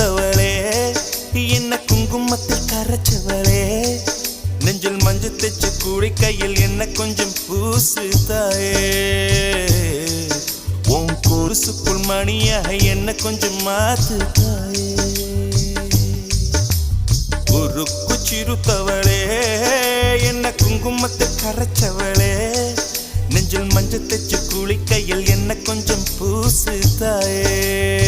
சிறுத்தவளே என்ன குங்குமத்தில் கரைச்சவளே நெஞ்சில் மஞ்சள் தைச்சு கூடி கையில் என்ன கொஞ்சம் பூசு தாயே உன் கொலுசுக்குள் மணியாக என்ன கொஞ்சம் மாத்து தாயே உருக்கு சிறுத்தவளே என்ன குங்குமத்தை கரைச்சவளே நெஞ்சில் மஞ்சள் தைச்சு குளிக்கையில் என்ன கொஞ்சம் பூசு தாயே